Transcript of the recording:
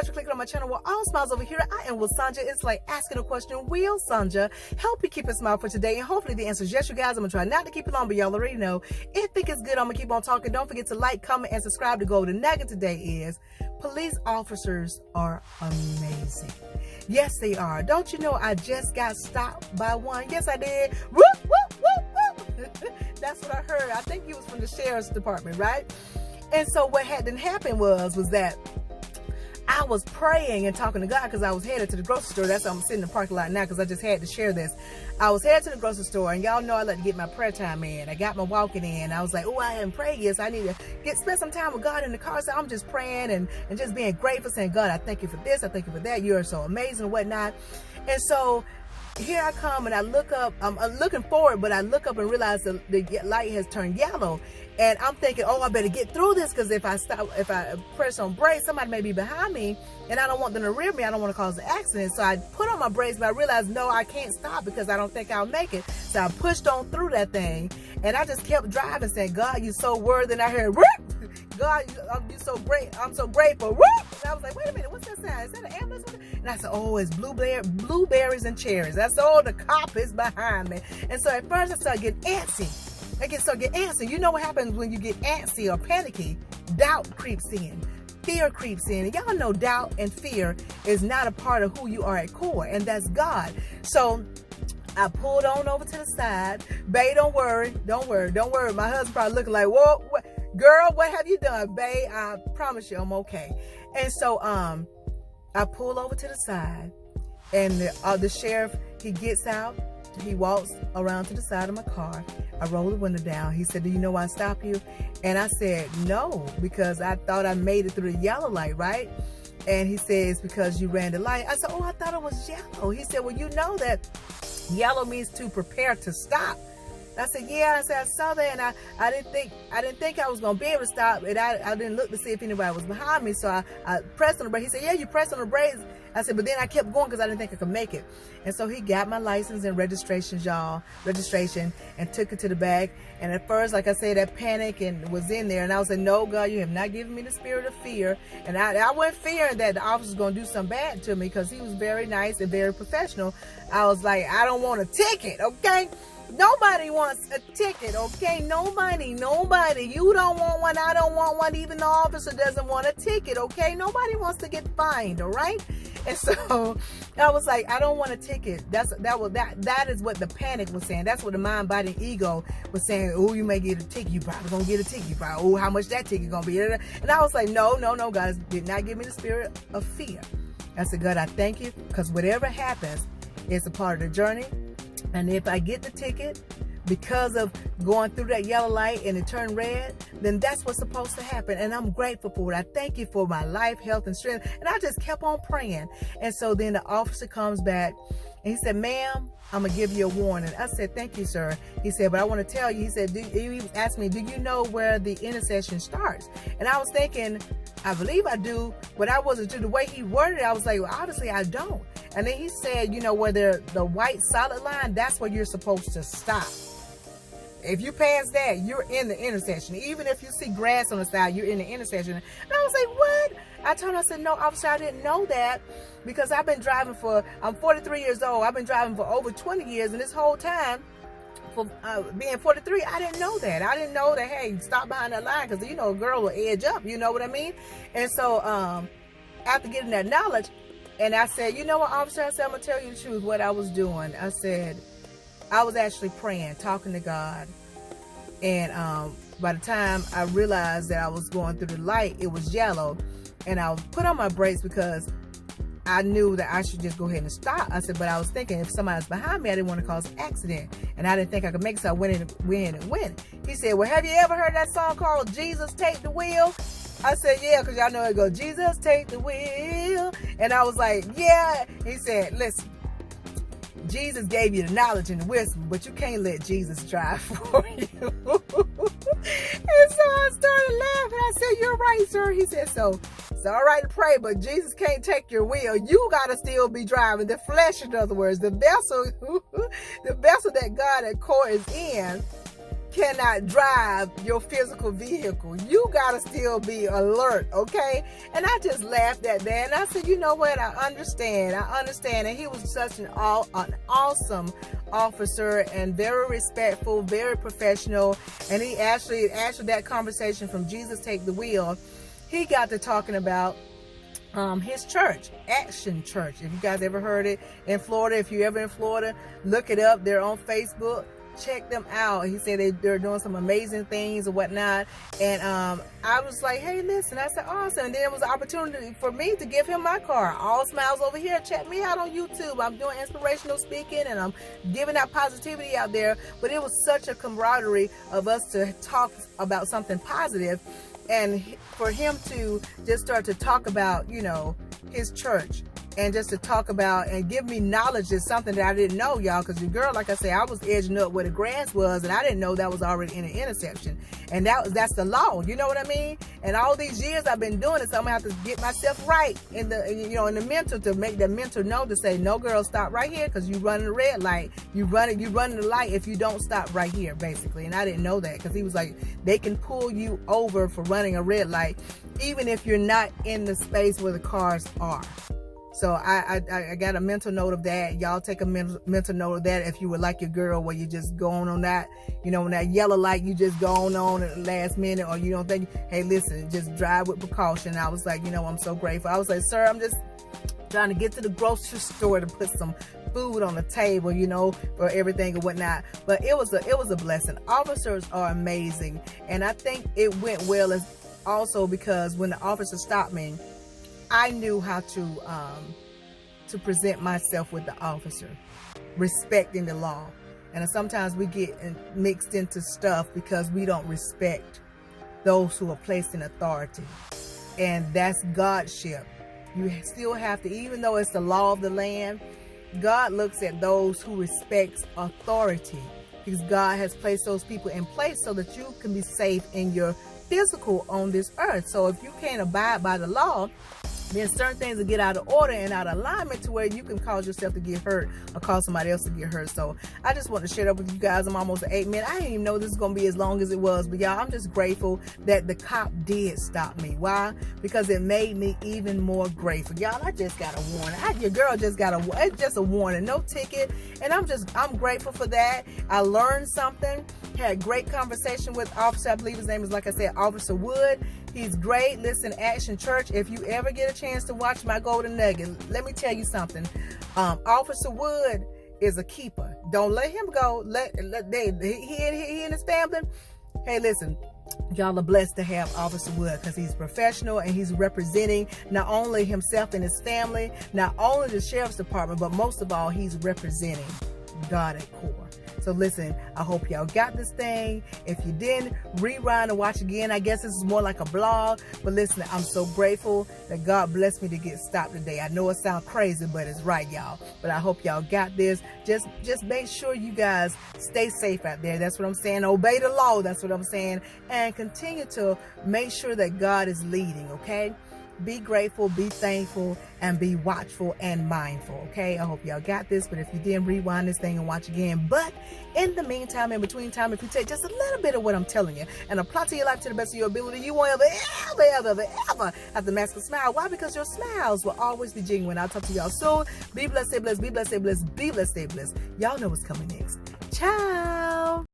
much for clicking on my channel. Well, all smiles over here. I am with Sanja. It's like asking a question. Will Sanja help you keep a smile for today? And hopefully the answer is yes, you guys. I'm going to try not to keep it long, but y'all already know. If you think it's good, I'm going to keep on talking. Don't forget to like, comment, and subscribe to go. The nugget today is police officers are amazing. Yes, they are. Don't you know I just got stopped by one? Yes, I did. Whoop, whoop, whoop, whoop. That's what I heard. I think he was from the sheriff's department, right? And so what hadn't happened was that I was praying and talking to God because I was headed to the grocery store. That's why I'm sitting in the parking lot now, because I just had to share this. I was headed to the grocery store, and y'all know I like to get my prayer time in. I got my walking in. I was like, oh, I haven't prayed yet, so I need to spend some time with God in the car. So I'm just praying and just being grateful, saying, God, I thank you for this. I thank you for that. You are so amazing and whatnot. And so here I come, and I look up. I'm looking forward, but I look up and realize the light has turned yellow. And I'm thinking, oh, I better get through this, because if I press on brakes, somebody may be behind me, and I don't want them to rear me. I don't want to cause an accident. So I put on my brakes, but I realized, no, I can't stop because I don't think I'll make it. So I pushed on through that thing, and I just kept driving, saying, God, you're so worthy. And I heard, whoop! God, you're so great. I'm so grateful. Whoop! And I was like, wait a minute, what's that sound? Is that an ambulance? And I said, oh, it's blueberries and cherries. That's all, the cop is behind me. And so at first I started getting antsy. You know what happens when you get antsy or panicky? Doubt creeps in. Fear creeps in. And y'all know doubt and fear is not a part of who you are at core, and that's God. So I pulled on over to the side. Babe, don't worry. My husband probably looking like, whoa, girl, what have you done? Babe, I promise you I'm okay. And so I pull over to the side, and the sheriff, he gets out. He walks around to the side of my car. I roll the window down. He said, do you know why I stopped you? And I said, no, because I thought I made it through the yellow light, right? And he said, it's because you ran the light. I said, oh, I thought it was yellow. He said, well, you know that yellow means to prepare to stop. I said, yeah. I said, I saw that, and I didn't think I was gonna be able to stop, and I didn't look to see if anybody was behind me. So I pressed on the brake. He said, yeah, you pressed on the brakes. I said, but then I kept going because I didn't think I could make it. And so he got my license and registration, and took it to the back. And at first, like I said, that panic and was in there, and I was like, no, God, you have not given me the spirit of fear. And I wasn't fearing that the officer was gonna do something bad to me, because he was very nice and very professional. I was like, I don't want a ticket, okay? Nobody wants a ticket, okay? Nobody. You don't want one. I don't want one. Even the officer doesn't want a ticket, okay? Nobody wants to get fined, all right? And so I was like, I don't want a ticket. That is what the panic was saying. That's what the mind, body, and ego was saying. Oh, you may get a ticket. You probably gonna get a ticket. You probably, oh, how much that ticket gonna be? And I was like, no, God did not give me the spirit of fear. I said, God, I thank you, because whatever happens is a part of the journey. And if I get the ticket because of going through that yellow light and it turned red, then that's what's supposed to happen. And I'm grateful for it. I thank you for my life, health, and strength. And I just kept on praying. And so then the officer comes back, and he said, ma'am, I'm going to give you a warning. I said, thank you, sir. He said, but I want to tell you, he said, he asked me, do you know where the intersection starts? And I was thinking, I believe I do, but I wasn't sure. The way he worded it, I was like, well, obviously I don't. And then he said, you know, where the white solid line, that's where you're supposed to stop. If you pass that, you're in the intersection. Even if you see grass on the side, you're in the intersection. And I was like, what? I told him, I said, no, officer, I didn't know that, because I've been driving I'm 43 years old. I've been driving for over 20 years. And this whole time, for being 43, I didn't know that. I didn't know that, hey, stop behind that line, because, you know, a girl will edge up. You know what I mean? And so after getting that knowledge, and I said, you know what, officer, I said, I'm going to tell you the truth, what I was doing. I said, I was actually praying, talking to God. And by the time I realized that I was going through the light, it was yellow. And I put on my brakes because I knew that I should just go ahead and stop. I said, but I was thinking if somebody's behind me, I didn't want to cause an accident. And I didn't think I could make it, so I went in and went. He said, well, have you ever heard that song called Jesus Take the Wheel? I said, yeah, because y'all know it goes, Jesus take the wheel. And I was like, yeah. He said, listen, Jesus gave you the knowledge and the wisdom, but you can't let Jesus drive for you. And so I started laughing. I said, you're right, sir. He said, so it's all right to pray, but Jesus can't take your wheel. You got to still be driving. The flesh, in other words, the vessel that God at core is in, cannot drive your physical vehicle. You gotta still be alert, okay? And I just laughed at that, and I said, you know what? I understand. And he was such an awesome officer, and very respectful, very professional. And he actually, after that conversation from Jesus Take the Wheel, he got to talking about his church, Action Church. If you guys ever heard it in Florida, if you're ever in Florida, look it up. They're on Facebook. Check them out. He said they're doing some amazing things and whatnot. And I was like, hey, listen. I said, awesome. And then it was an opportunity for me to give him my car. All Smiles Over Here. Check me out on YouTube. I'm doing inspirational speaking, and I'm giving out positivity out there. But it was such a camaraderie of us to talk about something positive. And for him to just start to talk about, you know, his church, and just to talk about and give me knowledge is something that I didn't know, y'all. Because your girl, like I say, I was edging up where the grass was, and I didn't know that was already in an intersection. And that's the law, you know what I mean? And all these years I've been doing it, so I'm gonna have to get myself right in the, you know, in the mental, to make the mental know to say, no, girl, stop right here, because you running the red light. You running the light if you don't stop right here, basically. And I didn't know that, because he was like, they can pull you over for running a red light, even if you're not in the space where the cars are. So I got a mental note of that. Y'all take a mental note of that if you were like your girl, where you just go on that, you know, when that yellow light, you just go on at the last minute, or you don't think, hey, listen, just drive with precaution. I was like, you know, I'm so grateful. I was like, sir, I'm just trying to get to the grocery store to put some food on the table, you know, for everything and whatnot. But it was a blessing. Officers are amazing. And I think it went well as also because when the officer stopped me, I knew how to present myself with the officer, respecting the law. And sometimes we get mixed into stuff because we don't respect those who are placed in authority. And that's Godship. You still have to, even though it's the law of the land, God looks at those who respects authority, because God has placed those people in place so that you can be safe in your physical on this earth. So if you can't abide by the law, then certain things will get out of order and out of alignment to where you can cause yourself to get hurt or cause somebody else to get hurt. So I just want to share that with you guys. I'm almost at 8 minutes. I didn't even know this was going to be as long as it was. But y'all, I'm just grateful that the cop did stop me. Why? Because it made me even more grateful. Y'all, I just got a warning. Your girl just got it's just a warning, no ticket. And I'm grateful for that. I learned something. Had a great conversation with Officer, I believe his name is, like I said, Officer Wood. He's great. Listen, Action Church, if you ever get a chance to watch my Golden Nugget, let me tell you something. Officer Wood is a keeper. Don't let him go. He and his family. Hey, listen, y'all are blessed to have Officer Wood, because he's professional and he's representing not only himself and his family, not only the sheriff's department, but most of all, he's representing God at core. So listen, I hope y'all got this thing. If you didn't, rewind and watch again. I guess this is more like a blog. But listen, I'm so grateful that God blessed me to get stopped today. I know it sounds crazy, but it's right, y'all. But I hope y'all got this. Just make sure you guys stay safe out there. That's what I'm saying. Obey the law. That's what I'm saying. And continue to make sure that God is leading, okay? Be grateful, be thankful, and be watchful and mindful, okay? I hope y'all got this, but if you didn't, rewind this thing and watch again. But in the meantime, in between time, if you take just a little bit of what I'm telling you and apply to your life to the best of your ability, you won't ever have to mask a smile. Why? Because your smiles will always be genuine. I'll talk to y'all soon. Be blessed, stay blessed, be blessed, stay blessed, be blessed, stay blessed. Y'all know what's coming next. Ciao.